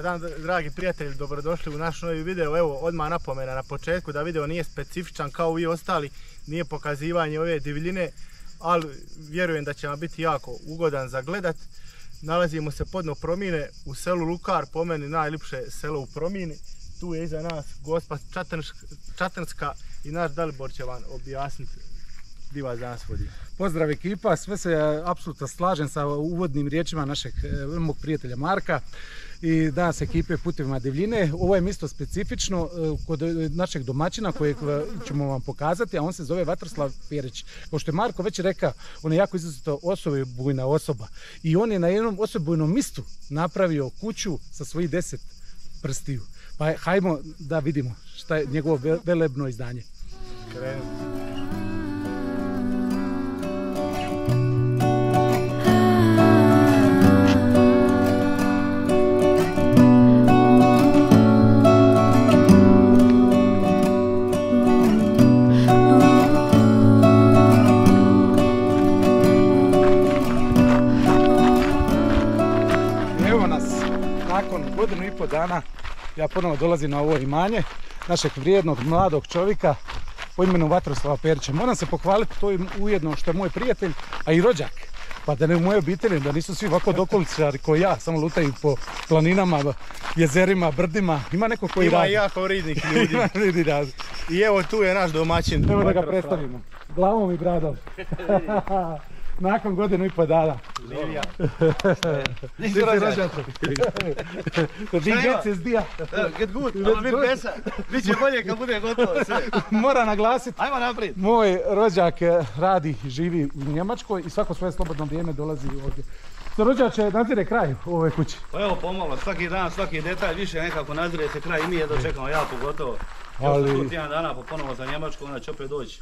Dobar dan, dragi prijatelji, dobrodošli u naš novi video. Evo, odmah napomena na početku da video nije specifičan kao i ostali, nije pokazivanje ove divljine, ali vjerujem da će vam biti jako ugodan za gledat. Nalazimo se podno Promine u selu Lukar, po meni najljepše selo u Promini. Tu je iza nas gospa Čatrnska i naš Dalibor će vam objasniti gdje vas danas vodi. Pozdrav ekipa, sve se apsolutno slažem sa uvodnim riječima našeg mog prijatelja Marka i danas ekipe Putevima divljine. Ovo je mjesto specifično kod našeg domaćina kojeg ćemo vam pokazati, a on se zove Vatroslav Perić. Kao što je Marko već rekao, on je jako izrazito osobujna osoba i on je na jednom osobujnom mjestu napravio kuću sa svojih 10 prstiju. Pa hajmo da vidimo šta je njegovo velebno izdanje. Krenemo. Nakon godinu i pol dana ja ponovo dolazim na ovo imanje našeg vrijednog mladog čovjeka po imenu Vatroslava Perića. Moram se pohvaliti to ujedno što je moj prijatelj, a i rođak. Pa da ne u mojoj obitelji, da nisu svi ovako dokoličari koji ja, samo lutaju po planinama, jezerima, brdima. Ima neko koji radi. Ima i jako ridnih ljudi. I evo tu je naš domaćin. Evo da ga predstavimo. Glavom i bradom. Nakon godinu i pol dana. Livija. Nisi rođak. Get good, ali bit besa. Biće bolje kad bude gotovo sve. Mora naglasiti. Ajmo naprijed. Moj rođak radi, živi u Njemačkoj i svako svoje slobodno vrijeme dolazi ovdje. Rođače nadzire kraj u ovoj kući. Pa evo pomalo, svaki dan, svaki detalj više nekako nadzire se kraj i mi je dočekamo jako gotovo. Ali... Još tu tjedan dana pa ponovo za Njemačku, onda će opet doći.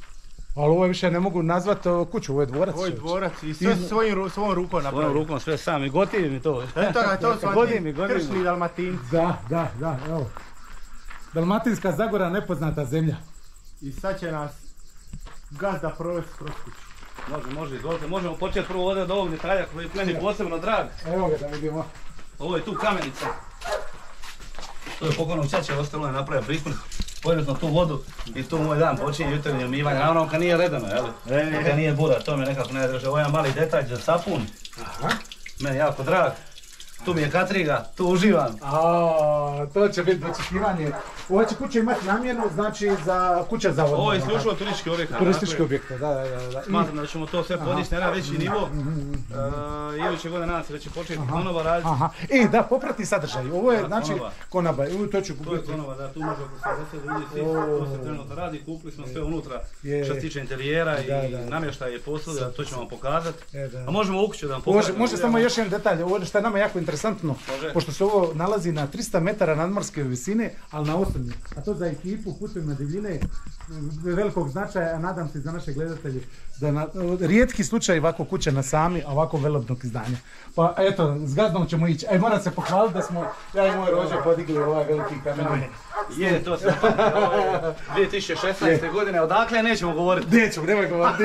Ali ovo više ne mogu nazvati kuću, ovo je dvorac. Ovo je dvorac i sve svojom rukom napravio. Svojom rukom sve sam i gotivi mi to. Eto ga, to su vam kršni Dalmatinci. Da, evo. Dalmatinska Zagora, nepoznata zemlja. I sad će nas gazda provesti kroz kuću. Može, izvolite. Možemo početi prvo ovdje od ovog detalja koji je meni posebno drag. Evo ga da vidimo. Ovo je tu kamenica. To je pokojnog čača, ostalo je napravio prismrt. Pojeli smo tu vodu i tu moj dan počinje jutarnje umivanje, naravno kad nije redano, jel? Kad nije bura, to me nekako ne draže. Ovo je jedan mali detalj za sapun. Meni jako drag. Tu mi je katriga, tu uživam. To će biti dočekivanje. Ova će kuća imati namjenu, znači za kuća za odmor. Ovo je isključivo turistički objekt. Turistički objekt, da. Smatram da ćemo to sve podići na jedan veći nivo. Iduće godine nadam se da će početi konoba raditi. I da, poprati sadržaj. Ovo je znači konoba. To je konoba, da, tu može oko 70 ljudi svi. To se trenutno radi, kupili smo sve unutra što se tiče interijera i namještaja i posluga, to ćemo vam pokazati. A možemo u kuću da vam pokažemo. Može samo još jedan detalj, ovo što je nama jako interesantno, pošto se ovo nalazi na 300 metara nadmorske visine, ali na ostrvlju. A to za ekipu Putevima divljine velikog značaja, a nadam se za naše gledatelje, da rijetki slučaj ovako kuća na sami, a ovako velebnog izdanja. Pa eto, s gazdom ćemo ići. Moram se pohvaliti da smo, ja i moj rođak podigli ovaj veliki kamen. Je, to sam 2016. godine, odakle nećemo govoriti. Nemoj govoriti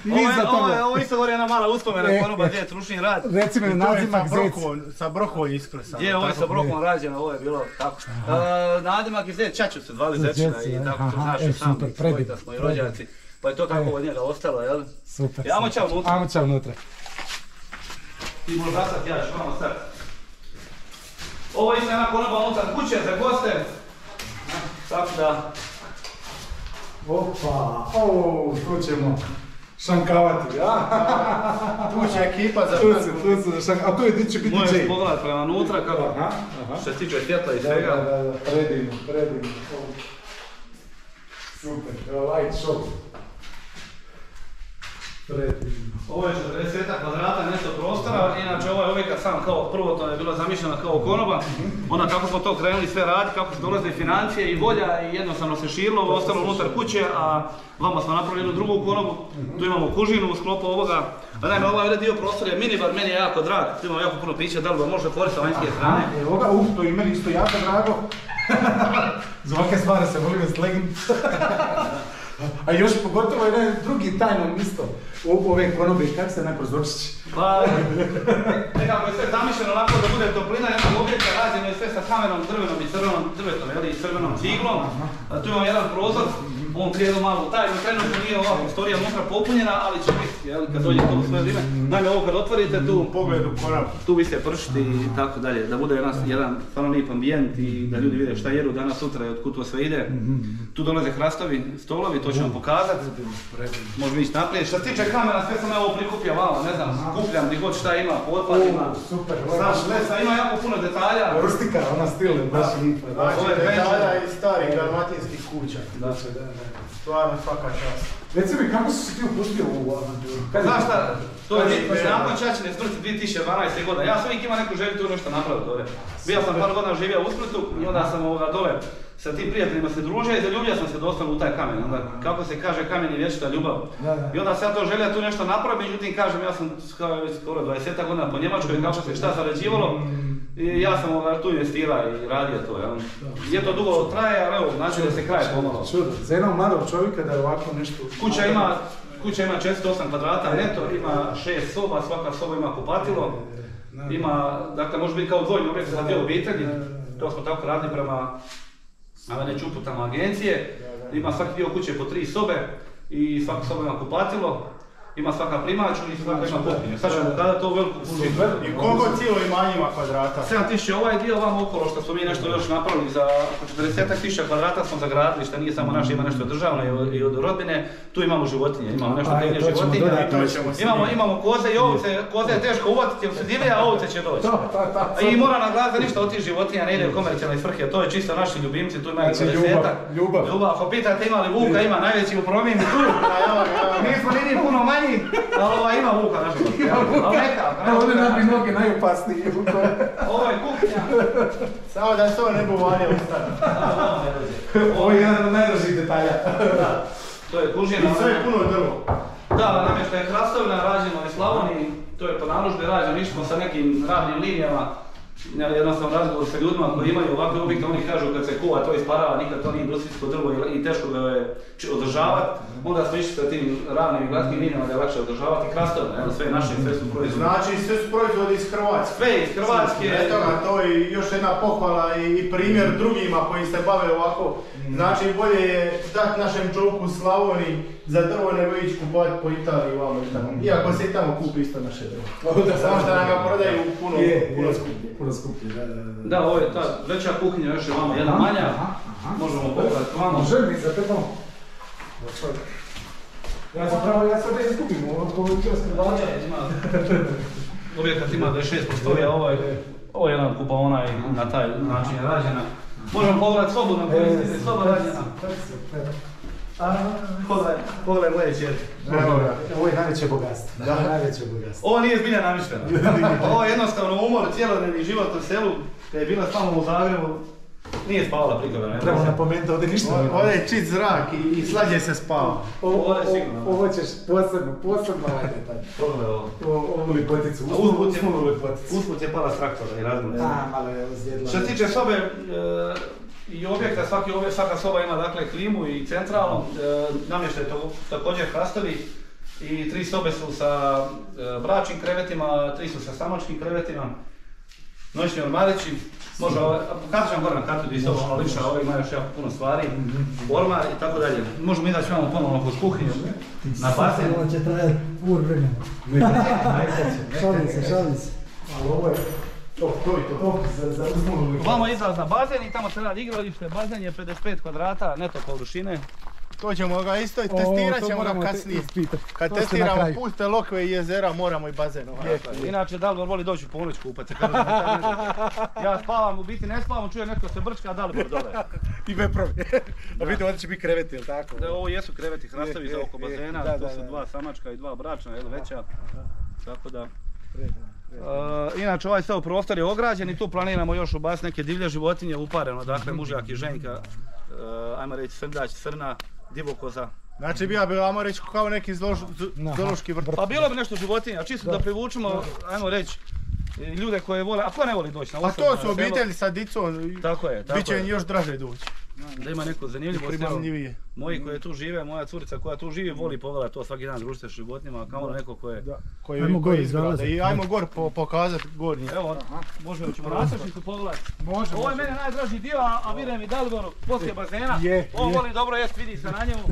ništa. Ovo isto govori jedna mala uspomena konoba gdje je trušni rad. Reci mi nadimak Zec. Sa brokovom isklesan. Je, ovo je sa brokovom rađeno, ovo je bilo tako. Nadimak je Zec, Čaču se zvali Zečina i tako to naši sami, svojita smo i rođaci. Pa je to tako od njega ostalo, jel? Super. Ajmo čao unutra. Ajmo čao unutra. Ti možda sad ja ću vamo sad. Ovo je isto jedna konoba unutar kuće za goste. Tako da... Opa, tu ćemo šankavati, a? Tu će ekipa za šanku. A tu je gdje će biti DJ. Možeš pogledati prema unutra kako što se tiče svjetla i svega. Da, predivno. Super, light show. Ovo je 40 kvadrata nešto prostora, inače ovaj objekat sam kao prvotno je bilo zamišljeno kao konoba. Onda kako smo to krenuli sve raditi, kako su dolazili financije i volja i jednostavno se širilo, ovo ostalo unutar kuće, a vama smo napravili jednu drugu konobu. Tu imamo kužinu u sklopu ovoga. Naime, ovaj dio prostora je minibar, meni je jako drag, tu imamo jako puno pića, da li ga može otvoriti sa vanjske strane. Evo ga, to je meni isto jako drago. Za ovakve stvari se volim slegim. A još pogotovo jedan drugi tajno mjesto ove konobe, kako se najprozorčić? Pa, nekako je sve zamišljeno onako da bude toplina jednog objekta, rađeno je sve sa kamenom, drvenom i crvenom drvetom, jel, i crvenom ciglom. Tu imamo jedan prozor, on krije jednu malu tajnu, trenutno nije ova prostorija unutra popunjena, ali će biti, jel, kad dođe to u svoje vrijeme. Naime, ovo kad otvorite, tu u pogledu konobu, tu vi se pršiti i tako dalje, da bude jedan stvarno lijep ambijent i da ljudi vide šta jedu danas, sutra i otkud to sve ide. Tu dolaze hrastovi, stolovi, to ćemo pokazati. Možemo ići naprijed. Što se tiče kamera, sve sam ovo prikupio malo, ne znam, skupljam gdje god šta ima, potpad ima. Super, ima jako puno detalja. Rustika, ona stil, baš lipa. Znači detalja iz starih dalmatinskih kuća. Stvarno svaka čast. Reci mi, kako si se ti upustio u avanturu? Znaš šta, to je nakon Čačine smrti 2012. godine. Ja sam uvijek imao neku želju tu nešto napraviti ovdje. Bio sam par godina živio u Splitu i onda sam dole sa tim prijateljima se družio i zaljubio sam se doslovno u taj kamen. Onda, kako se kaže, kamen je vječita ljubav. I onda sam ja to želio tu nešto napraviti, međutim kažem, ja sam skoro 20 godina po Njemačkoj, kako se šta zarađivalo. I ja sam tu investirao i radio to, jel? Je to dugo traje, ali evo, znači da se kraj pomalo. Čudo, za jednog mladog čovjeka da je ovako nešto... Kuća ima 408 kvadrata neto, ima 6 soba, svaka soba ima kupatilo. Ima, dakle, može biti kao dvojni objekt za dvije obitelji. To smo tako radili prema već uputama agencije. Ima svaki dio kuće po 3 sobe i svaka soba ima kupatilo. Ima svaka primaču i svaka ima kuhinju. Sad ćemo kada to veliku kućinu. I koliko cijelo imanje ima kvadrata? 7000, ovaj dio vam okolo što smo mi nešto još napravili za 40.000 kvadrata smo zagradili, što nije samo naše, ima nešto državno i od rodbine. Tu imamo životinje, imamo nešto divlje životinje. Imamo koze i ovce, koze je teško uvatiti jer su divlje, a ovce će doći. I mora naglasiti ništa od tih životinja, ne ide u komercijalne svrhe, to je čisto naši ljubimci, tu imaju 40-ak. Ljubav. Ako pitate ima li vuka, ima najveći u promjeni tu. Mi smo vidi puno manji. Ali ima vuka nažalost, ali neka. Ovdje nabi noge najopasniji. Ovo je kuhinja. Samo da se ovo ne buvalje ustane. Ovo je jedan od najdražih detalja. To je kužina. I sve je puno drvo. Da, namješta je hrastovina rađena iz Slavoniji. To je po narudžbi rađeno, išli smo sa nekim radnim linijama. Jednostavno razgovor sa ljudima koji imaju ovakve objekte, oni kažu kad se kuva to isparava, nikad to nije industrijsko drvo i teško ga je održavati. Onda smo išli sa tim ravnim i glatkim linijama da je lakše održavati. Krastovne, sve naše, sve su proizvodi. Znači sve su proizvodi iz Hrvatske? Sve iz Hrvatske. Eto ga, to je još jedna pohvala i primjer drugima koji se bave ovako. Znači bolje je dati našem čovjeku u Slavoniji za drvo nego ići kupati po Italiji i vamo i tamo. Iako se i tamo kupi isto naše drvo. Samo što nam ga prodaju puno skuplje. Puno skuplje, da. Da, ovo je ta veća kuhinja, još je vamo jedna manja. Možemo pogledati vamo. Može mi za tebom? Ja sad da izgubim, ovo je skrivača. Objekat ima 26 prostorija, ovo je jedan kupaona i na taj način je rađena. Možemo pogledati sobu na kojoj je soba rađena. Pogledaj moje čeri. Ovo je najveće bogatstvo. Ovo nije zbilja namješteno. Ovo je jednostavno umor, cijelodnevni život na selu. Kad je bila s mamom u Zagrebu, nije spavala prikladno. Trebamo napomenuti, ovdje ništa nema. Ovdje je čist zrak i slađe se spava. Ovo ćeš posebno ovaj detalj. Pogledaj ovo. Ovu lipoticu, usmunu lipoticu. Usput je pala s traktora i razgleda. Malo je ozjedla. Što se tiče sobe i objekta, svaka soba ima dakle klimu i centralno. Namještaj je također hrastovi. I 3 sobe su sa bračnim krevetima, 3 su sa samačkim krevetima. Noćni ormarići. Pokazat ću vam gore na kartu gdje se ovo liša, ovo ima još jako puno stvari, ormar i tako dalje. Možemo izaći vam ponovno kroz kuhinju, na basen. Ovo će trajati pur vremena. Šalim se. Ovo je top za uzmonu. Vamo je izlaz na bazen i tamo se radi igralište, bazen je 55 kvadrata, neto površine. To ćemo ga isto i testirat ćemo ga kasnije. Kad testiramo puste, lokve i jezera moramo i bazen. Inače Dalibor voli doći u ponoć kupati. Ja spavam, u biti ne spavam, čujem netko se brčka, a Dalibor dole. I veprovi. A vidite, ovdje će biti kreveti, jel tako? Ovo jesu kreveti hrastovi za oko bazena, to su 2 samačka i 2 bračna, jedna veća. Tako da... Inače ovaj sav prostor je ograđen i tu planiramo još ubaciti neke divlje životinje upareno, dakle mužjak i ženka, ajmo reći srndać, srna, divokoza. Znači bi ajmo reći kao neki zoološki vrt. Pa bilo bi nešto životinja, čisto da privučemo, ajmo reći, ljude koje vole, a ko ne voli doći na osobno? A to su obitelji sa dicom, tako je. Biće im još draže doći. da ima neku zanimljivost. Primamljivije. Moji koji tu žive, moja curica koja tu živi voli pogledati to svaki dan, družiti se s životinjama, a kamoli neko koje... Ajmo gore izgrade. I ajmo gore pokazati gornji. Evo, možemo ćemo nastršnicu pogledati. Može. Ovo je meni najdraži dio, a vjerujem i Daliboru poslije bazena. Ovo voli dobro jest, vidi se na njemu.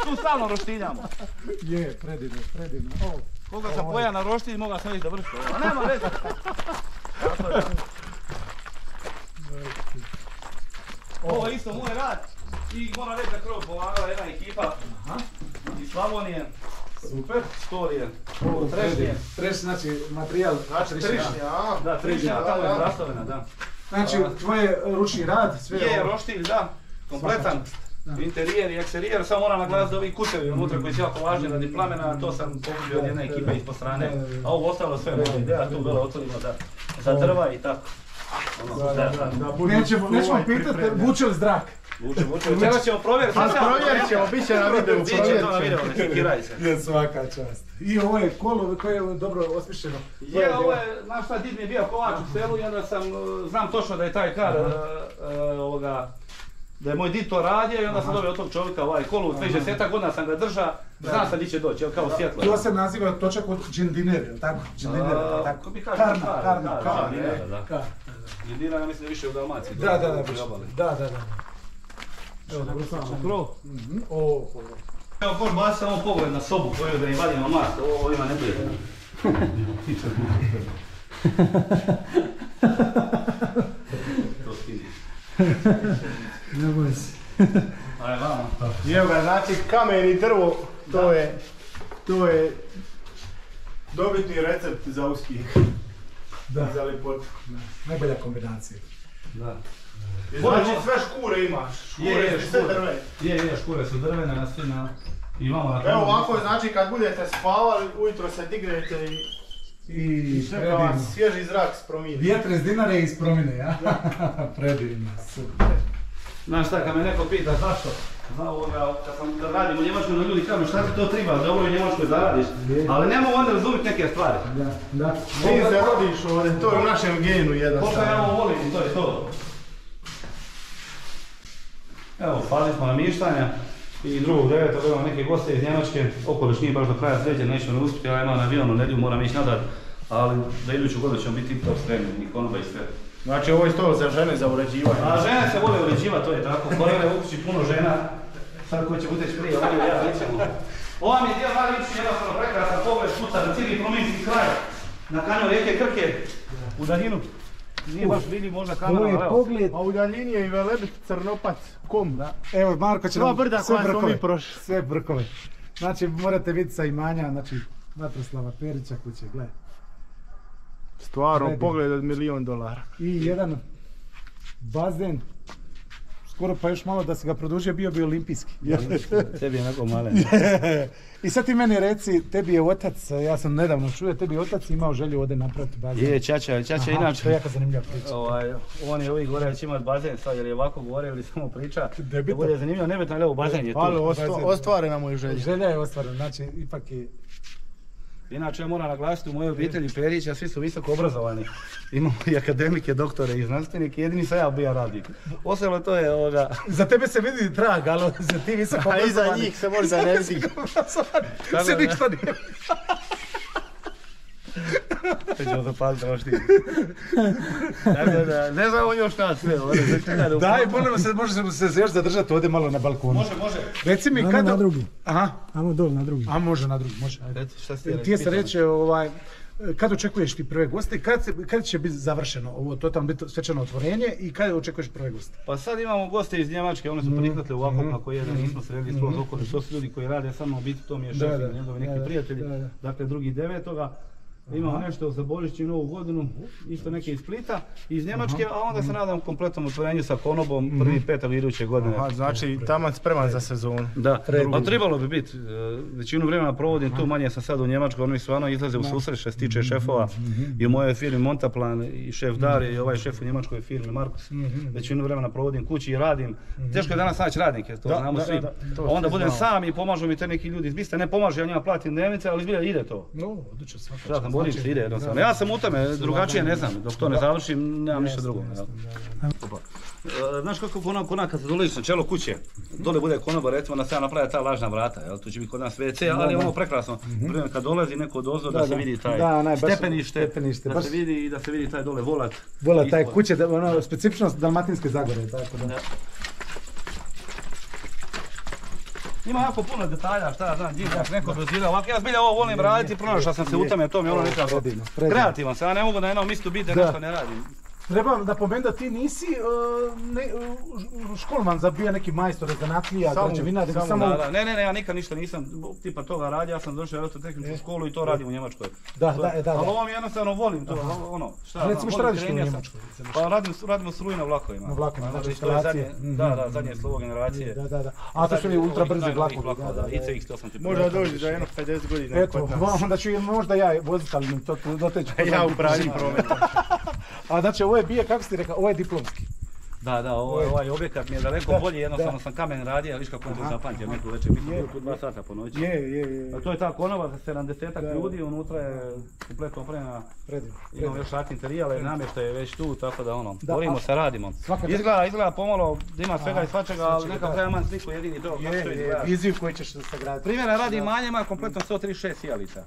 Tu stalno roštiljamo. Je, predivno. Koga sam poja na roštilj, moga sam ići da vrši. A nema veze. Ovo je isto moj rad. I moram reći da krov pomagala jedna ekipa iz Slavonije. Super. Storije. Ovo trešnje. Trešnje, znači materijal. Znači trišnja, a? Da, trišnja, tamo je brastovina, da. Znači, tvoj ručni rad, sve ovo. Je, roštilj, da. Kompletan. Interijer i eksterijer, samo moram naglasiti da ovi kutevi unutra koji su jako važni radi plamena, to sam pokupio od jedne ekipe ispod strane. A ovo ostalo sve moja ideja, tu vele otvorimo za drva i tako. Nećemo pitati, vuče li zrak? Vuče. Večeras ćemo provjeriti. Provjerit ćemo, bit će na videu, Biće to na videu, ne kikiraj se. Je svaka čast. I ovo je kolo koje je dobro osmišljeno. Je, ovo je, znaš šta, did mi je bio kovač u selu i onda znam točno da je taj kar, da je moj did to radio i onda sam dobio od tog čovjeka ovaj kolo, 30 godina sam ga držao, znam sam di će doći, kao svjetlo. To se naziva točak od džindiner, je li tako? Džindiner, tako? Karna. Džindiner, ja mislim da je više u Dalmaciji. Da. Evo, dobro samo krov. Evo, koš baci samo pogled na sobu koju da im vadimo mast, ovo ima neprijatelja. To skini. Ne boj se. Aj, vamo. Evo ga, znači kamen i drvo, to je dobitni recept za uspjeh. Za lipotu. Najbolja kombinacija. Da. Znači sve škure imaš, škure su sve drvene. Je, škure su drvene na svima. Evo ovako, znači kad budete spavali, ujutro se dignete i sve vas svježi zrak s promine. Vjetre s Dinare i s promine, ja? Predivno, super. Znaš šta, kad me neko pita zašto? Kad radim u Njemačkoj, ljudi kažu šta ti to treba, dobro u Njemačkoj zaradiš, ali ne mogu onda razumjeti neke stvari. Da. Ti se rodiš ovdje, to je u našem genu jednostavno. Koliko ja ovo volim i to je to. Evo, fazi smo namještanja i 2.9. imamo neke goste iz Njemačke, okoliš nije baš do kraja sređen, nećemo ne uspjeti, ja imam avion u nedjelju, moram ići nazad, ali za iduću godinu ćemo biti tip-top spremni, i konoba i sve. Znači ovo je stolo za žene za uređivanje. A žene se vole uređivati, to je tako, kolega je ukući puno žena, sad koji će uteći prije, ovdje ja nećemo. Ova mi je dio Marići, jednostavno prekrasan pogled puta na cijeli prominski kraj, na kanju rijeke Krke, u daljinu. Nije baš vidi možda kamera, ali evo. A u daljini je i Velebit, Crnopac, Kom. Evo, Marko će nam sve brkove. Znači, morate vidjeti sa imanja, znači, Vatroslava Perića kuće, gledaj. Stvarno, pogled od $1.000.000. I jedan bazen, skoro pa još malo da se ga produžio, bio bi olimpijski. Tebi je onako malen. I sad ti meni reci, tebi je otac, ja sam nedavno čuo, tebi je otac imao želju ovdje napraviti bazen. Je, Čača inače. To je jako zanimljiva priča. On je ovih gore već imati bazen sad, jer je ovako gore ili samo priča. Da bude zanimljivo, nebitno, ali evo bazen je tu. Ali ostvarena mu je želja. Želja je ostvarena, znači ipak je... Inače ja moram naglasiti u mojoj obitelji Perića, svi su visoko obrazovani. Imamo i akademike, doktore i znanstvenike, jedini sam ja bio radnik. Ostalo to je ovoga... Za tebe se vidi trag, ali za ti visoko obrazovani... A iza njih se možda ne vidi. Se ništa nije. Sve ćemo zapaliti roštilj. Tako da, ne znamo još šta sve. Daj, možemo se još zadržati ovdje malo na balkonu. Može. Reci mi kada... Ajmo na drugi. Aha. Ajmo dole na drugi. A može na drugi, može. Šta si ti rekao? Ti se reći, kad očekuješ ti prve goste, kad će biti završeno ovo totalno biti svečano otvorenje i kad očekuješ prve goste? Pa sad imamo goste iz Njemačke, oni su prihvatili ovako kako je, da nismo sredili skroz okoliš, to su ljudi koji rade samo u biti, to mi je šef i njegovi neki prijatelji, dakle 2.9. Imamo nešto za Božić i Novu godinu, isto neke iz Splita, iz Njemačke, a onda se nadam kompletnom otvorenju sa konobom 1.5. iduće godine. Aha, znači taman spreman za sezonu. Da, a trebalo bi biti. Većinu vremena provodim tu, manje sam sad u Njemačkoj, oni stvarno izlaze u susret što se tiče šefova i u mojoj firmi Montaplan i šef Darije i ovaj šef u njemačkoj firmi Markus. Većinu vremena provodim kući i radim. Teško je danas naći radnike, to znamo svi. Onda budem sam i pomažu mi te neki ljudi iz Bista, ne pomažu, ja njima platim dnevnice, ali zbilja ide to. Odlično, svaka čast. volim se ide jednostavno. Ja sam u tome, drugačije ne znam, dok to ne završim, nemam ništa drugo. Znaš kako konoba kad se dolaziš na čelo kuće, dole bude konoba, recimo da se napravlja ta lažna vrata, jel? Tu će biti kod nas WC, ali ono prekrasno. Primjer, kad dolazi neko odozdo da se vidi taj stepenište, da se vidi i da se vidi taj dole volat. Volat, taj kuće, specifičnost Dalmatinske Zagore, tako da. Ima jako puno detalja, šta ja znam, džinjak, neko dozira, ovako ja zbilja ovo volim raditi i pronašao sam se u tome, to mi je ono nekako kreativan sam, ja ne mogu na jednom mjestu biti da nešto ne radim. Trebam da pomenem da ti nisi školman za bio neki majstor zanatlija, građevina, da samo... Ne, ja nikad ništa nisam tipa toga radio, ja sam došao u elektrotehničku školu i to radim u Njemačkoj. Da. Ali ovo mi jednostavno volim to, ono, šta... Recimo što radiš u Njemačkoj? Pa radimo struju na vlakovima. Na vlakovima, znači instalacije. Da, zadnje slovo generacije. Da. A to su li ultra brzi vlakovi. ICX, to sam ti možda dođi za jedno 50 godina kod nas. Onda ću možda ja voziti, ali to doteći. Ja upravim prometom. A znači ovo je bio, kako si ti rekao, ovo je diplomski. Da, ovaj objekat mi je daleko bolji, jednostavno sam kamen radio, viš kako je to zapamtio neku večer, mislim bio tu 2 sata po noći. Je. To je ta konoba za 70-ak ljudi, unutra je kompletno opremljena. Imamo još rak interijale, namještaj je već tu, tako da ono, borimo se, radimo. Izgleda pomalo da ima svega i svačega, ali nekako ja imam sliku jedini to, kako to izgleda. Viziju koju ćeš sagraditi. Primjera radi imanje, ima kompletno 136 sijalica.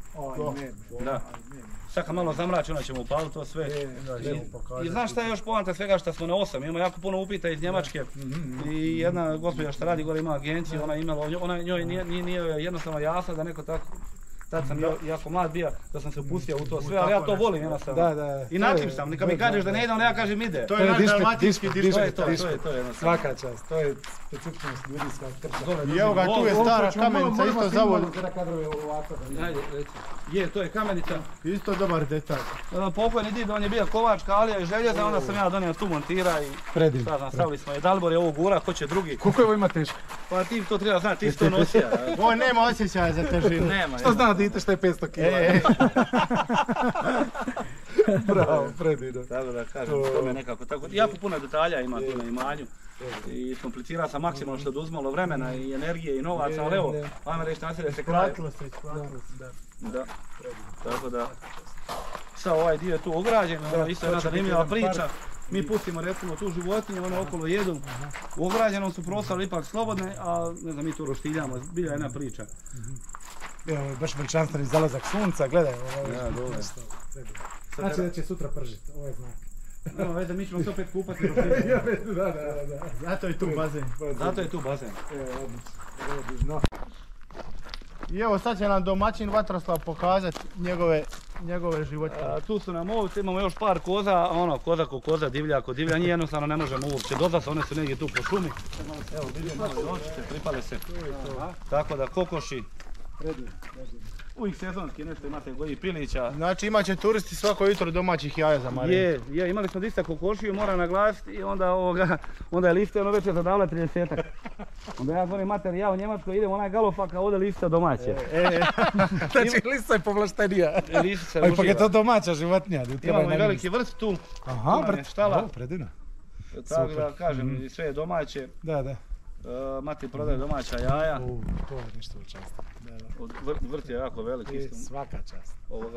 Da. Sad kad malo zamrači, onda ćemo upaliti to sve. I znaš šta je još poanta svega što smo na 8, imamo jako puno upita iz Njemačke i jedna gospođa što radi gore ima agenciju, ona njoj nije jednostavno jasno da neko tako, tad sam jako mlad bio, da sam se upustio u to sve, ali ja to volim jednostavno. I način sam, neka mi kažeš da ne ide, onda ja kažem ide. To je naš dalmatinski dispet. To je jednostavno. Svaka čast, to je specifičnost ljudi svaka. I evo ga, tu je stara kamenica, isto zavod. Je, to je kamenica. Isto dobar detalj. Pokojni did, on je bio kovač, kalija i željeza, onda sam ja donio tu montira i šta znam, stavili smo je Dalibor je ovo gura, ko će drugi. Koliko je ovo ima teško? Pa ti to treba znati, ti si to nosija. Ovo nema osjećaja za težinu. Što zna dite što je 500 kg? Bravo, predivno. Tako da kažem, to me nekako tako. Jako puno detalja ima tu na imanju. I komplicira sam maksimalno što je oduzmalo vremena i energije i novaca, ali evo, ajme reći nasilje se kraju. Isplatilo se. Da, tako da. Sad ovaj dio je tu ograđen, isto je jedna zanimljiva priča. Mi pustimo recimo tu životinje, one okolo jedu. U ograđenom su prostoru ipak slobodne, a ne znam, mi tu roštiljamo, bila je jedna priča. Evo, baš veličanstveni zalazak sunca, gledaj ovo. Ja, dobro. Znači da će sutra pržiti, ovo je znak. Evo, već da mi ćemo se opet kupati roštiljamo. Da. Zato je tu bazen. Zato je tu bazen. Odlično. I evo sad će nam domaćin Vatroslav pokazati njegove životinje. Tu su nam ovce, imamo još par koza, ono, koza ko koza, divlja ko divlja, njih jednostavno ne možemo uopće dodati, one su negdje tu po šumi. Evo, vidimo malo očice, pripale se. Tako da kokoši. Uvijek sezonski nešto imate goji pilića. Znači imat će turisti svako jutro domaćih jaja za Mariju. Je, imali smo 200 kokošiju, moram naglasiti i onda je lifte ono već je zadavila 30-ak. Onda ja govorim mater, ja u Njemačkoj idem onaj galofaka, ovdje lista domaće. Znači lista je povlaštenija. Lista se uživa. Pa je to domaća životinja. Imamo i veliki vrst tu. Aha, štala. Predivno. Tako da kažem, sve je domaće. Da. Mati prodaje domaća jaja. To je nešto čast. Vrt je jako velik isto. Svaka čast.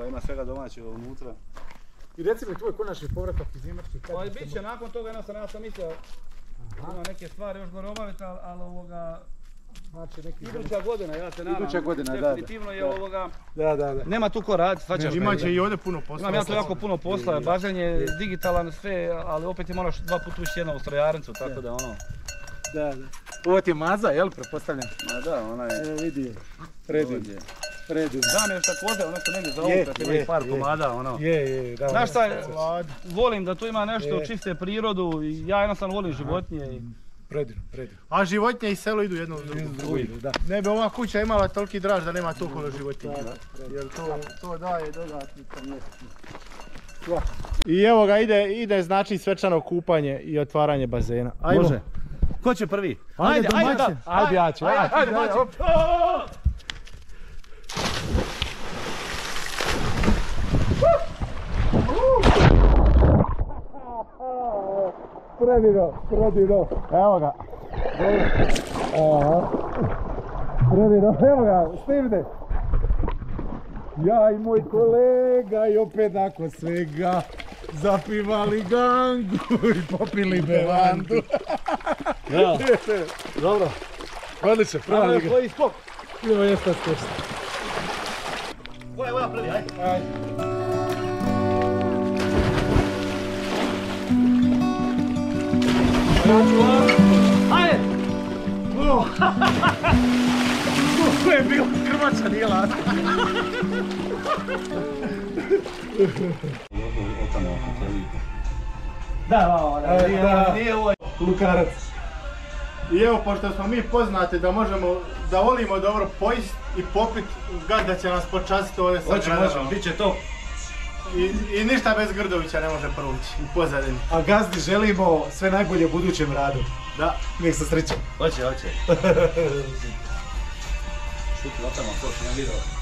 Ima svega domaćega unutra. I reci mi tvoj konačni povratak iz Njemačke. Pa i bit će nakon toga, jednostavno ja sam mislio ima neke stvari još gore obaviti, ali znači neki iduća godina, ja se nadam. Iduća godina, definitivno je Da. Nema tu ko raditi, svačaš. Imaće i ovdje puno posla. Imam ja tu jako puno posla, bazen je digitalan sve, ali opet ti moraš 2 puta ući jedno u strojarnicu, tako da ono. Da. Ovo ti je maza, jel, pretpostavljam? Da, ona je. Vidi je. Predivno. Znam još također, ono što negdje za ovdje, ima i par komada, ono. Je, da. Znaš šta, volim da tu ima nešto čiste prirodu, ja jednostavno volim životinje. Predivno. A životinje i selo idu jedno uz drugo. Ne bi ova kuća imala toliki draž da nema toliko životinja. Jer to daje dodatni mjesečni. I evo ga, ide znači svečano kupanje i otvaranje bazena. Ajmo. Može. Ko će prvi? Ajde ja ću. Ajde, Predivno. Evo ga. Predivno, evo ga, snimite. Ja i moj kolega i opet nakon svega zapivali gangu i popili bevandu. Ja. Dobro. Odlično, prva liga. Koji skok? Idemo jesta skošta. Ko je voja prvi, ajde. Ajde. Ajde! To je bilo krmača, nije laska. Da, nije ovo. Lukarac. I evo, pošto smo mi poznati da možemo, da volimo dobro pojist i popit, Gazda će nas počastiti ovdje sa gradama. Možemo, bit će to. I ništa bez Grdovića ne može provući u pozadini. A Gazdi želimo sve najbolje u budućem radu. Da. Nek se srećemo. Hoće. Šuti, otamo, to što ne video.